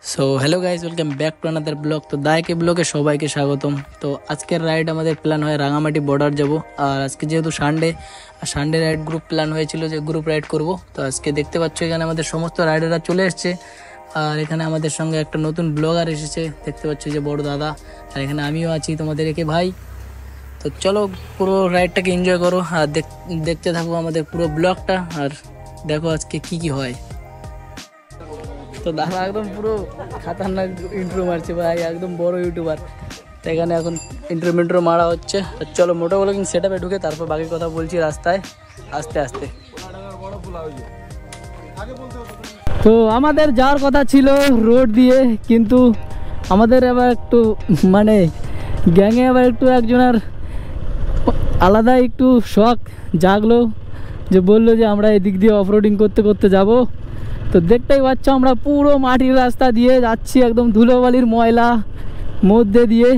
So hello guys, welcome back to another blog. তো দায়কে ব্লগে সবাইকে স্বাগতম। তো আজকের রাইড আমাদের প্ল্যান হয় রাঙামাটি বর্ডার যাব। আর আজকে যেহেতু সানডে রাইড গ্রুপ প্ল্যান হয়েছিল যে গ্রুপ রাইড করব। তো আজকে দেখতে পাচ্ছ এখানে আমাদের সমস্ত রাইডাররা চলে এসছে। আর এখানে আমাদের সঙ্গে একটা নতুন ব্লগার এসেছে, দেখতে পাচ্ছ যে বড় দাদা। আর এখানে আমিও আছি তোমাদের একে ভাই। তো চলো পুরো রাইডটাকে এনজয় করো আর দেখতে থাকো আমাদের পুরো ব্লগটা। আর দেখো আজকে কি হয়। তো দাদা একদম পুরো খাতারনাক ইন্ট্রো মারছে ভাই, একদম বড় ইউটিউবার। তো এখানে এখন ইন্ট্রো মারা হচ্ছে। তো চলো মোটো ব্লগিং সেট আপে ঢুকে তারপর বাকি কথা বলছি রাস্তায় আস্তে আস্তে। তো আমাদের যাওয়ার কথা ছিল রোড দিয়ে, কিন্তু আমাদের আবার একটু মানে গ্যাংয়ে আবার একটু একজনের আলাদা একটু শখ জাগলো, যে বললো যে আমরা এদিক দিয়ে অফরোডিং করতে করতে যাব। তো দেখতেই পাচ্ছ আমরা পুরো মাটির রাস্তা দিয়ে যাচ্ছি, একদম ধুলোবালির ময়লা মধ্যে দিয়ে।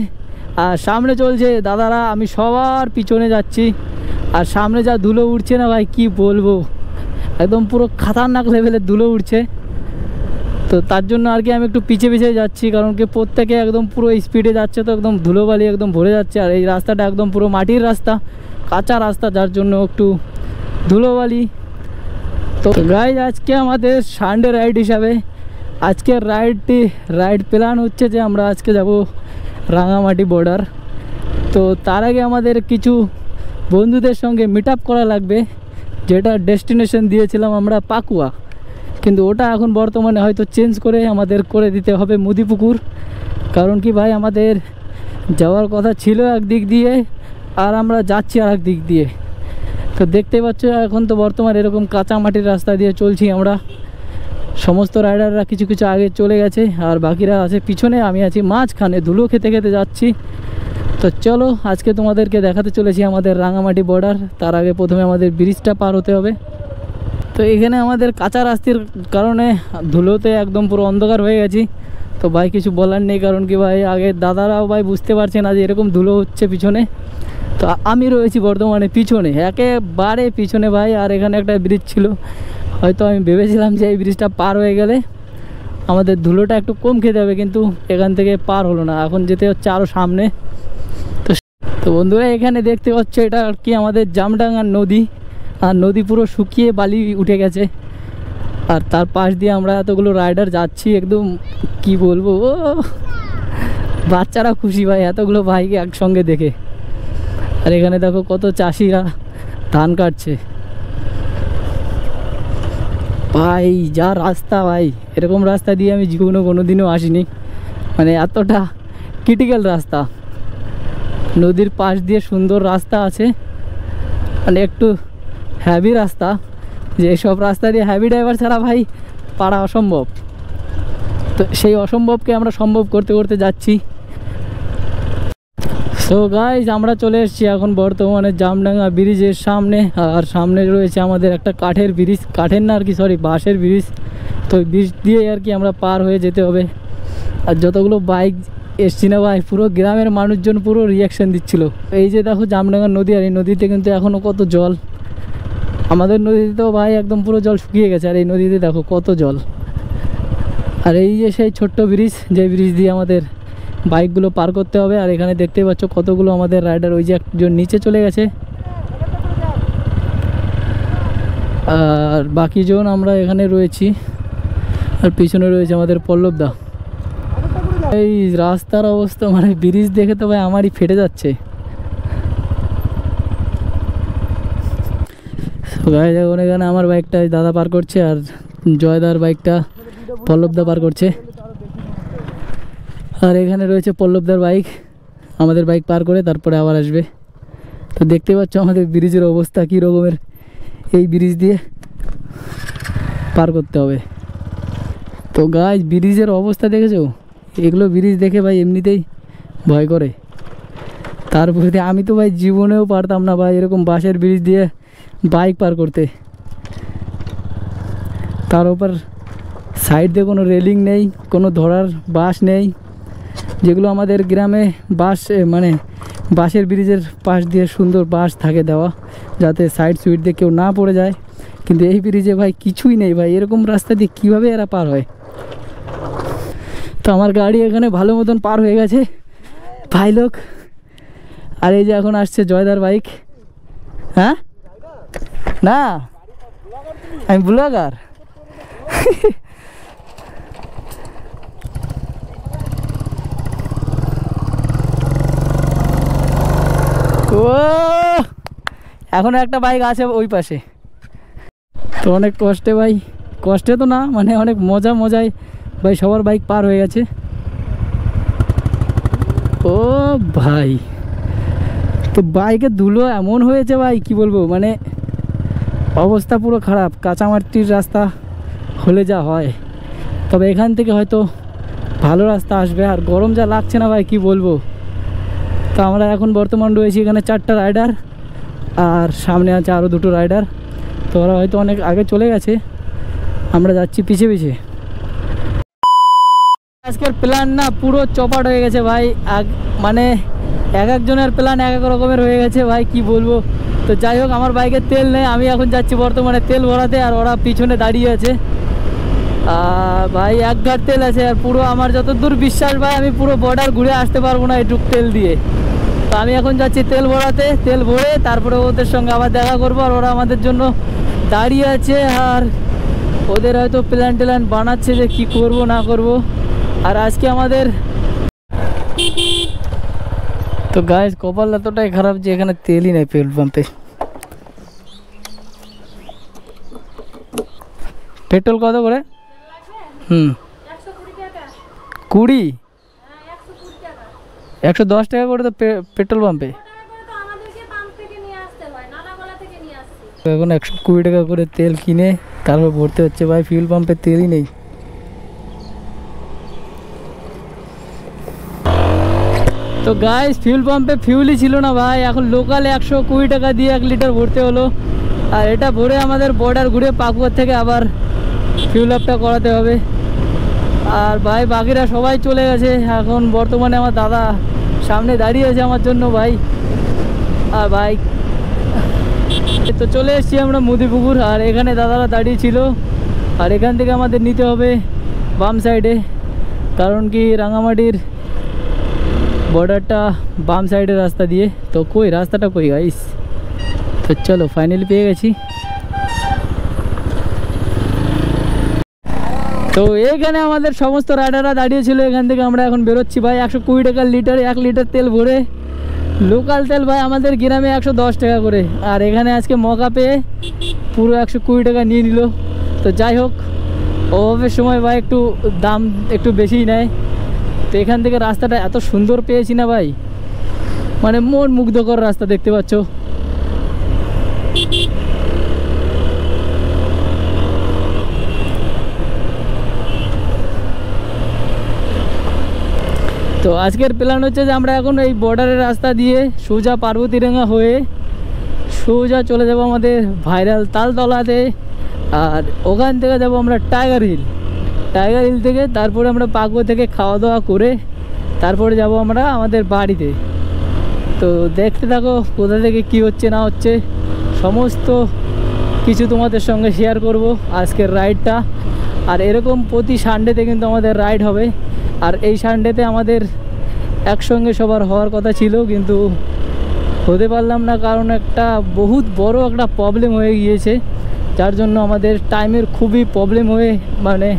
আর সামনে চলছে দাদারা, আমি সবার পিছনে যাচ্ছি। আর সামনে যা ধুলো উঠছে না ভাই, কি বলবো, একদম পুরো খাতারনাক লেভেলের ধুলো উঠছে। তো তার জন্য আর কি আমি একটু পিছিয়ে যাচ্ছি, কারণ কি প্রত্যেকে একদম পুরো স্পিডে যাচ্ছে, তো একদম ধুলোবালি একদম ভরে যাচ্ছে। আর এই রাস্তাটা একদম পুরো মাটির রাস্তা, কাঁচা রাস্তা, যার জন্য একটু ধুলোবালি। তো গাইজ আজকে আমাদের সানডে রাইড হিসাবে আজকের রাইড প্ল্যান হচ্ছে যে আমরা আজকে যাব রাঙামাটি বর্ডার। তো তার আগে আমাদের কিছু বন্ধুদের সঙ্গে মিট আপ করা লাগবে, যেটা ডেস্টিনেশন দিয়েছিলাম আমরা পাকুয়া, কিন্তু ওটা এখন বর্তমানে হয়তো চেঞ্জ করে আমাদের করে দিতে হবে মুদিপুকুর। কারণ কি ভাই, আমাদের যাওয়ার কথা ছিল এক দিক দিয়ে আর আমরা যাচ্ছি আর এক দিক দিয়ে। তো দেখতে পাচ্ছ এখন তো বর্তমানে এরকম কাঁচা মাটির রাস্তা দিয়ে চলছি আমরা। সমস্ত রাইডাররা কিছু কিছু আগে চলে গেছে আর বাকিরা আছে পিছনে, আমি আছি মাঝখানে ধুলো খেতে খেতে যাচ্ছি। তো চলো আজকে তোমাদেরকে দেখাতে চলেছি আমাদের রাঙামাটি বর্ডার। তার আগে প্রথমে আমাদের ব্রিজটা পার হতে হবে। তো এখানে আমাদের কাঁচা রাস্তার কারণে ধুলোতে একদম পুরো অন্ধকার হয়ে গেছি। তো ভাই কিছু বলার নেই, কারণ কি ভাই আগে দাদারাও ভাই বুঝতে পারছে না যে এরকম ধুলো হচ্ছে পিছনে। তো আমি রয়েছি বর্তমানে পিছনে, একেবারে পিছনে ভাই। আর এখানে একটা ব্রিজ ছিল, হয়তো আমি ভেবেছিলাম যে এই ব্রিজটা পার হয়ে গেলে আমাদের ধুলোটা একটু কম খেতে হবে, কিন্তু এখান থেকে পার হলো না, এখন যেতে হচ্ছে আরও সামনে। তো বন্ধুরা এখানে দেখতে পাচ্ছ এটা আর কি আমাদের জামডাঙ্গার নদী। আর নদী পুরো শুকিয়ে বালি উঠে গেছে। আর তার পাশ দিয়ে আমরা এতগুলো রাইডার যাচ্ছি, একদম কি বলবো, ও বাচ্চারা খুশি ভাই এতগুলো ভাইকে একসঙ্গে দেখে। আর এখানে দেখো কত চাষিরা ধান কাটছে ভাই। যা রাস্তা ভাই, এরকম রাস্তা দিয়ে আমি জীবনে কোনোদিনও আসিনি, মানে এতটা ক্রিটিক্যাল রাস্তা। নদীর পাশ দিয়ে সুন্দর রাস্তা আছে, মানে একটু হ্যাভি রাস্তা, যে সব রাস্তা দিয়ে হ্যাভি ড্রাইভার ছাড়া ভাই পারা অসম্ভব। তো সেই অসম্ভবকে আমরা সম্ভব করতে করতে যাচ্ছি। সো গাইজ আমরা চলে এসেছি এখন বর্তমানে জামডাঙ্গা ব্রিজের সামনে। আর সামনে রয়েছে আমাদের একটা কাঠের ব্রিজ, কাঠের না আর কি, সরি বাঁশের ব্রিজ। তো ব্রিজ দিয়ে আর কি আমরা পার হয়ে যেতে হবে। আর যতগুলো বাইক এসছি না ভাই, পুরো গ্রামের মানুষজন পুরো রিয়াকশান দিচ্ছিল। এই যে দেখো জামডাঙ্গা নদী, আর এই নদীতে কিন্তু এখনও কত জল। আমাদের নদীতেও ভাই একদম পুরো জল শুকিয়ে গেছে, আর এই নদীতে দেখো কত জল। আর এই যে সেই ছোট্ট ব্রিজ, যে ব্রিজ দিয়ে আমাদের বাইকগুলো পার করতে হবে। আর এখানে দেখতেই পাচ্ছ কতগুলো আমাদের রাইডার, ওই যে একজন নিচে চলে গেছে, আর বাকি জন আমরা এখানে রয়েছি। আর পিছনে রয়েছে আমাদের পল্লবদা। এই রাস্তার অবস্থা, মানে ব্রিজ দেখে তো ভাই আমারই ফেটে যাচ্ছে। এখন এখানে আমার বাইকটা দাদা পার করছে, আর জয়দার বাইকটা পল্লবদা পার করছে। আর এখানে রয়েছে পল্লবদার বাইক, আমাদের বাইক পার করে তারপরে আবার আসবে। তো দেখতে পাচ্ছ আমাদের ব্রিজের অবস্থা কী রকমের, এই ব্রিজ দিয়ে পার করতে হবে। তো গাইজ ব্রিজের অবস্থা দেখেছো, এগুলো ব্রিজ দেখে ভাই এমনিতেই ভয় করে। তারপরে আমি তো ভাই জীবনেও পারতাম না ভাই এরকম বাঁশের ব্রিজ দিয়ে বাইক পার করতে। তার উপর সাইড দিয়ে কোনো রেলিং নেই, কোনো ধরার বাঁশ নেই, যেগুলো আমাদের গ্রামে বাঁশ, মানে বাঁশের ব্রিজের পাশ দিয়ে সুন্দর বাঁশ থাকে দেওয়া, যাতে সাইড সুইড দিয়ে কেউ না পড়ে যায়। কিন্তু এই ব্রিজে ভাই কিছুই নেই ভাই, এরকম রাস্তা দিয়ে কীভাবে এরা পার হয়। তো আমার গাড়ি এখানে ভালো মতন পার হয়ে গেছে ভাই লোক। আর এই যে এখন আসছে জয়দার বাইক। হ্যাঁ না আমি ব্লগার। ও এখন একটা বাইক আছে ওই পাশে। তো অনেক কষ্টে ভাই, কষ্টে তো না মানে অনেক মজায় ভাই সবার বাইক পার হয়ে গেছে। ও ভাই তো বাইকের ধুলো এমন হয়েছে ভাই কি বলবো, মানে অবস্থা পুরো খারাপ। কাঁচামাটির রাস্তা হলে যা হয়, তবে এখান থেকে হয়তো ভালো রাস্তা আসবে। আর গরম যা লাগছে না ভাই কি বলবো। তো আমরা এখন বর্তমান রয়েছি এখানে 4টা রাইডার, আর সামনে আছে আরও 2টো রাইডার। তো ওরা হয়তো অনেক আগে চলে গেছে, আমরা যাচ্ছি পিছে পিছে। আজকের প্ল্যান না পুরো চপাট হয়ে গেছে ভাই। মানে এক একজনের প্ল্যান এক এক রকমের হয়ে গেছে ভাই কি বলবো। তো যাই হোক আমার বাইকে তেল নেই, আমি এখন যাচ্ছি বর্তমানে তেল ভরাতে, আর ওরা পিছনে দাঁড়িয়ে আছে। ভাই 1 ঘাট তেল আছে, আর পুরো আমার যতদূর বিশ্বাস ভাই আমি পুরো বর্ডার ঘুরে আসতে পারবো না এটুক তেল দিয়ে। তো আমি এখন যাচ্ছি তেল ভরাতে, তেল ভরে তারপরে ওদের সঙ্গে আবার দেখা করবো। আর ওরা আমাদের জন্য দাঁড়িয়ে আছে, আর ওদের হয়তো প্ল্যান ট্যান বানাচ্ছে যে কি করব না করব। আর আজকে আমাদের তো গাইস কপাল এতটাই খারাপ যে এখানে তেলই নেই পেট্রোল পাম্পে। পেট্রোল কত করে? 20, 110 টাকা করে তো পেট্রোল পাম্পে। এখন 120 টাকা করে তেল কিনে তারপর ভরতে হচ্ছে ভাই, ফিউল পাম্পে তেলই নেই। তো গাইস ফিউল পাম্পে ফিউলই ছিল না ভাই, এখন লোকালে 120 টাকা দিয়ে 1 লিটার ভরতে হলো। আর এটা ভরে আমাদের বর্ডার ঘুরে পাকুয়ার থেকে আবার ফিউল আপটা করাতে হবে। আর ভাই বাকিরা সবাই চলে গেছে, এখন বর্তমানে আমার দাদা সামনে দাঁড়িয়ে আছে আমার জন্য ভাই। আর ভাই তো চলে এসেছি আমরা মুদিপুকুর, আর এখানে দাদারা দাঁড়িয়ে ছিল। আর এখান থেকে আমাদের নিতে হবে বাম সাইডে, কারণ কি রাঙামাটির বর্ডারটা বাম সাইডের রাস্তা দিয়ে। তো কই রাস্তাটা কই গাইস? তো চলো ফাইনালি পেয়ে গেছি। তো এইখানে আমাদের সমস্ত রাইডাররা দাঁড়িয়েছিল, এখান থেকে আমরা এখন বেরোচ্ছি ভাই। 120 টাকা লিটার, 1 লিটার তেল ভরে। লোকাল তেল ভাই আমাদের গ্রামে 110 টাকা করে, আর এখানে আজকে মৌকা পেয়ে পুরো 120 টাকা নিয়ে নিল। তো যাই হোক অভাবের সময় ভাই একটু দাম একটু বেশিই নেয়। তো এখান থেকে রাস্তাটা এত সুন্দর পেয়েছি না ভাই, মানে মন মুগ্ধকর রাস্তা দেখতে পাচ্ছ। তো আজকের প্ল্যান হচ্ছে যে আমরা এখন এই বর্ডারের রাস্তা দিয়ে সোজা পার্বতীডাঙ্গা হয়ে সোজা চলে যাব আমাদের ভাইরাল তালতলাতে। আর ওখান থেকে যাব আমরা টাইগার হিল থেকে তারপরে আমরা পাকুয়া থেকে খাওয়া দাওয়া করে তারপরে যাব আমরা আমাদের বাড়িতে। তো দেখতে থাকো কোথা থেকে কি হচ্ছে না হচ্ছে, সমস্ত কিছু তোমাদের সঙ্গে শেয়ার করব আজকের রাইডটা। আর এরকম প্রতি সানডেতে কিন্তু আমাদের রাইড হবে। আর এই সানডেতে আমাদের একসঙ্গে সবার হওয়ার কথা ছিল, কিন্তু হতে পারলাম না, কারণ একটা বহুত বড় একটা প্রবলেম হয়ে গিয়েছে, যার জন্য আমাদের টাইমের খুবই প্রবলেম হয়ে মানে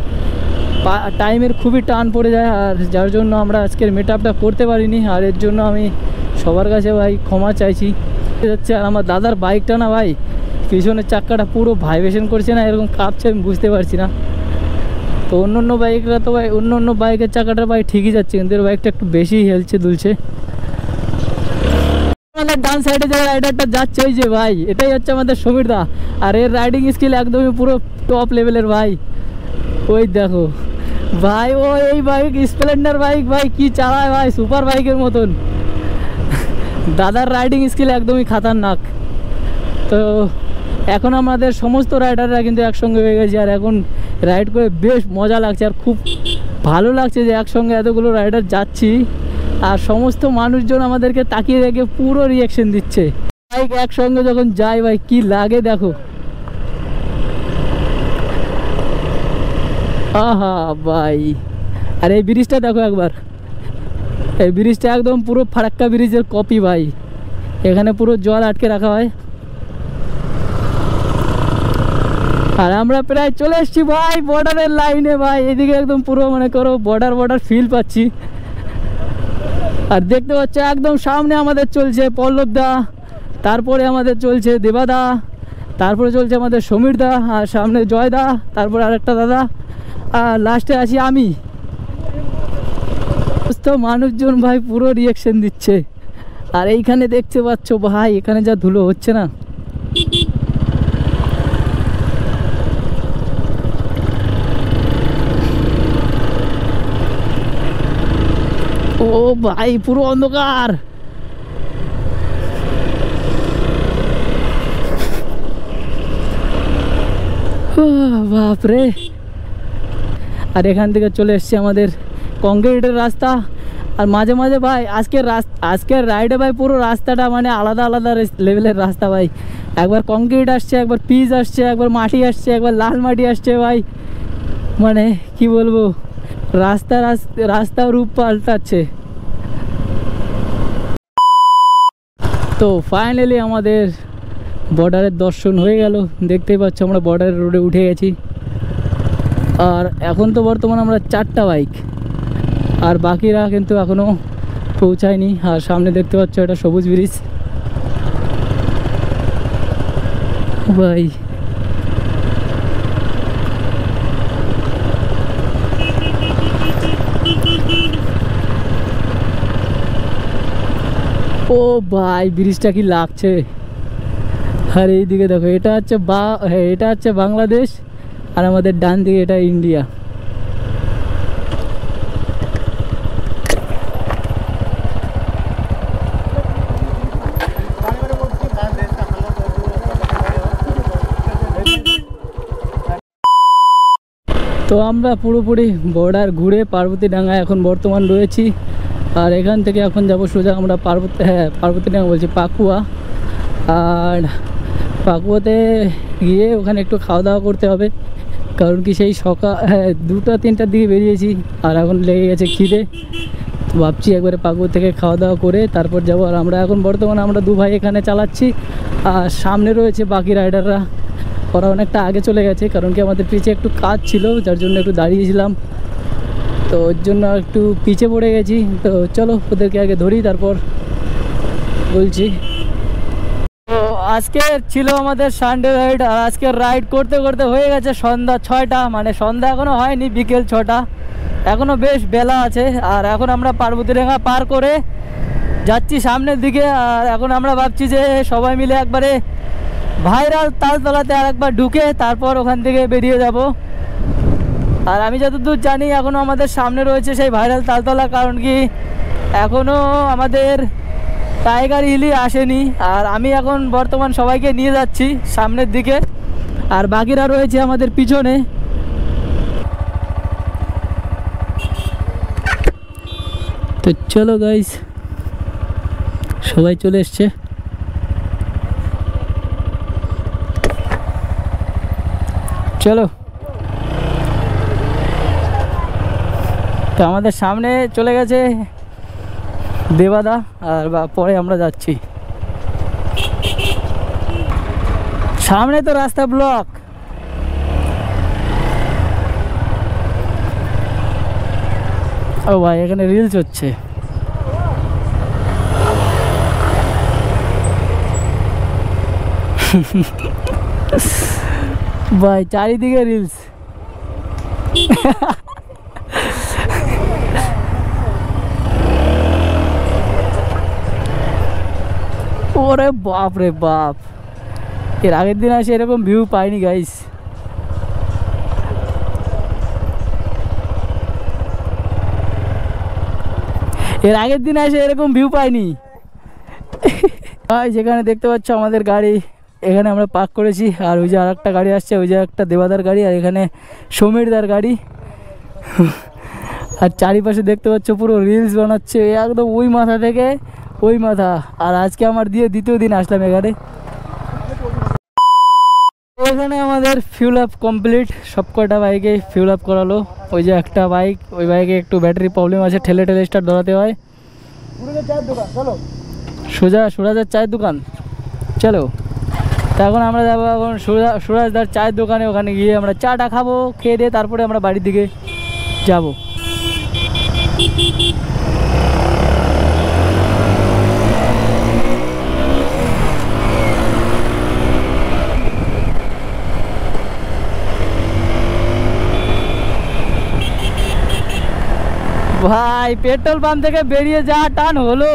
টাইমের খুবই টান পড়ে যায়। আর যার জন্য আমরা আজকের মিট আপটা করতে পারিনি। আর এর জন্য আমি সবার কাছে ভাই ক্ষমা চাইছি। যাচ্ছে আর আমার দাদার বাইকটা না ভাই পিছনের চাক্কাটা পুরো ভাইব্রেশন করছে না, এরকম কাঁপছে, আমি বুঝতে পারছি না। তো অন্য বাইকরা তো ভাই অন্য বাইকের চাকাটা ভাই ঠিকই যাচ্ছে, কিন্তু এর বাইকটা একটু বেশি হেলছে দুলছে। আমাদের ডান সাইডে যে রাইডারটা যাচ্ছে ওই যে ভাই, এটাই হচ্ছে আমাদের সমীর দা। আর এর রাইডিং স্কিল একদমই পুরো টপ লেভেলের ভাই। ওই দেখো ভাই, ও এই বাইক স্প্লেন্ডার বাইক ভাই কি চালায় ভাই, সুপার বাইকের মতন। দাদার রাইডিং স্কিল একদমই খাতারনাক। তো এখন আমাদের সমস্ত রাইডাররা কিন্তু একসঙ্গে হয়ে গেছে, আর এখন রাইড করে বেশ মজা লাগছে। আর খুব ভালো লাগছে যে একসঙ্গে এতগুলো রাইডার যাচ্ছি, আর সমস্ত মানুষজন আমাদেরকে তাকিয়ে রেখে পুরো রিয়াকশন দিচ্ছে। বাইক একসঙ্গে যখন যাই ভাই কি লাগে দেখো। আহা ভাই আর এই ব্রিজটা দেখো একবার, এই ব্রিজটা একদম পুরো ফারাক্কা ব্রিজের কপি ভাই। এখানে পুরো জল আটকে রাখা হয়। আর আমরা প্রায় চলে এসেছি ভাই বর্ডারের লাইনে ভাই। এদিকে একদম পুরো মনে করো বর্ডার ফিল পাচ্ছি। আর দেখতে পাচ্ছ একদম সামনে আমাদের চলছে পল্লবদা, তারপরে আমাদের চলছে দেবাদা, তারপরে চলছে আমাদের সমীর দা, আর সামনে জয়দা, তারপরে আরেকটা দাদা, আর লাস্টে আছি আমি। তো মানুষজন ভাই পুরো রিয়াকশন দিচ্ছে। আর এইখানে দেখতে পাচ্ছ ভাই এখানে যা ধুলো হচ্ছে না, ও ভাই পুরো অন্ধকার। বাপরে। আর এখান থেকে চলে এসছে আমাদের কংক্রিটের রাস্তা। আর মাঝে মাঝে ভাই আজকের রাইডে ভাই পুরো রাস্তাটা মানে আলাদা আলাদা লেভেলের রাস্তা ভাই। একবার কংক্রিট আসছে, একবার পিচ আসছে, একবার মাটি আসছে, একবার লাল মাটি আসছে ভাই। মানে কি বলবো, রাস্তা রূপ পাল্টাচ্ছে। তো ফাইনালি আমাদের বর্ডারের দর্শন হয়ে গেল। দেখতেই পাচ্ছ আমরা বর্ডারের রোডে উঠে গেছি। আর এখন তো বর্তমান আমরা 4টা বাইক, আর বাকিরা কিন্তু এখনও পৌঁছায়নি। আর সামনে দেখতে পাচ্ছ এটা সবুজ ব্রিজ ভাই। ও ভাই ব্রিজটা কি লাগছে। আর এইদিকে দেখো এটা হচ্ছে এটা হচ্ছে বাংলাদেশ, আর আমাদের ডান দিকে এটা ইন্ডিয়া। তো আমরা পুরোপুরি বর্ডার ঘুরে পার্বতীডাঙ্গায় এখন বর্তমান রয়েছি। আর এখান থেকে এখন যাব সোজা আমরা পার্বতীডাঙ্গা বলছি পাকুয়া। আর পাকুয়াতে গিয়ে ওখানে একটু খাওয়া দাওয়া করতে হবে, কারণ কি সেই সকাল 2টা-3টার দিকে বেরিয়েছি, আর এখন লেগে গেছে খিদে। তো ভাবছি একবারে পাকুয়া থেকে খাওয়া দাওয়া করে তারপর যাব। আর আমরা এখন বর্তমানে আমরা 2 ভাই এখানে চালাচ্ছি, আর সামনে রয়েছে বাকি রাইডাররা। ওরা অনেকটা আগে চলে গেছে, কারণ কি আমাদের পিছে একটু কাজ ছিল, যার জন্য একটু দাঁড়িয়েছিলাম। তো ওর জন্য একটু পিছে পড়ে গেছি। তো চলো ওদেরকে আগে ধরি তারপর বলছি। তো আজকে ছিল আমাদের সানডে রাইড। আর আজকে রাইড করতে করতে হয়ে গেছে সন্ধ্যা 6টা, মানে সন্ধ্যা এখনও হয়নি, বিকেল 6টা, এখনও বেশ বেলা আছে। আর এখন আমরা পার্বতীডাঙ্গা পার করে যাচ্ছি সামনের দিকে। আর এখন আমরা ভাবছি যে সবাই মিলে একবারে ভাইরাল তালতলাতে আর একবার ঢুকে তারপর ওখান থেকে বেরিয়ে যাব। আর আমি যতদূর জানি এখনও আমাদের সামনে রয়েছে সেই ভাইরাল তালতলা, কারণ কি এখনও আমাদের টাইগার হিলই আসেনি। আর আমি এখন বর্তমান সবাইকে নিয়ে যাচ্ছি সামনের দিকে, আর বাকিরা রয়েছে আমাদের পিছনে। তো চলো গাইস, সবাই চলে এসছে। চলো। তো আমাদের সামনে চলে গেছে দেবাদা, আর পরে আমরা যাচ্ছি। সামনে তো রাস্তা ব্লক। ও ভাই এখানে রিলস হচ্ছে। ভাই চারিদিকে রিলস। ওরে বাপ রে বাপ, এর আগের দিন আসে এরকম ভিউ পাইনি গাইস। এর আগের দিন আসে এরকম ভিউ পাইনি ভাই। যেখানে দেখতে পাচ্ছ আমাদের গাড়ি, এখানে আমরা পার্ক করেছি। আর ওই যে আর একটা গাড়ি আসছে, ওই যে একটা দেবাদার গাড়ি, আর এখানে সমীরদার গাড়ি। আর চারিপাশে দেখতে পাচ্ছ পুরো রিলস বানাচ্ছে একদম ওই মাথা থেকে ওই মাথা। আর আজকে আমার দ্বিতীয় দিন আসলাম এখানে। ও এখানে আমাদের ফিউল আপ কমপ্লিট, সব কয়টা বাইকে ফিউল আপ করালো। ওই যে একটা বাইক, ওই বাইকে একটু ব্যাটারি প্রবলেম আছে, ঠেলে ঠেলে স্টার্ট ধরাতে হয়। সোজা সুরাজের চায়ের দোকান, চলো। তা এখন আমরা যাবো এখন সুরাজদার চায়ের দোকানে, ওখানে গিয়ে আমরা চাটা খাবো, খেয়ে দিয়ে তারপরে আমরা বাড়ির দিকে যাব। ভাই পেট্রোল পাম্প থেকে বেরিয়ে যা টান হলো,